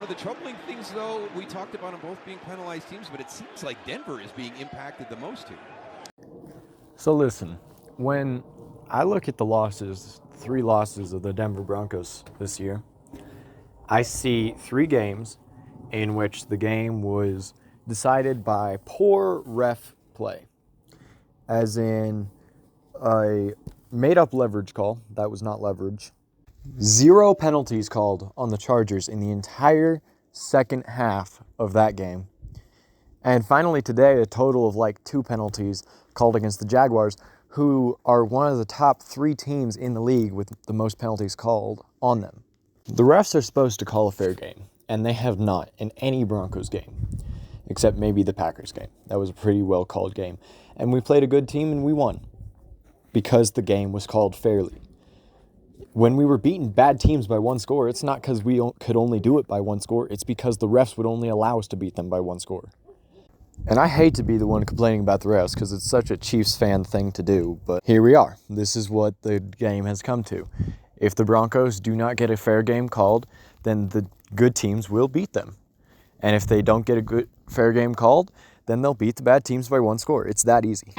One of the troubling things, though, we talked about them both being penalized teams, but it seems like Denver is being impacted the most here. So listen, when I look at the losses, 3 losses of the Denver Broncos this year, I see 3 games in which the game was decided by poor ref play, as in a made-up leverage call that was not leverage, 0 penalties called on the Chargers in the entire second half of that game, and finally today a total of like 2 penalties called against the Jaguars, who are one of the top 3 teams in the league with the most penalties called on them. The refs are supposed to call a fair game, and they have not in any Broncos game, except maybe the Packers game. That was a pretty well called game. And we played a good team and we won because the game was called fairly. When we were beating bad teams by 1 score, it's not because we could only do it by 1 score. It's because the refs would only allow us to beat them by 1 score. And I hate to be the one complaining about the refs because it's such a Chiefs fan thing to do, but here we are. This is what the game has come to. If the Broncos do not get a fair game called, then the good teams will beat them. And if they don't get a good fair game called, then they'll beat the bad teams by 1 score. It's that easy.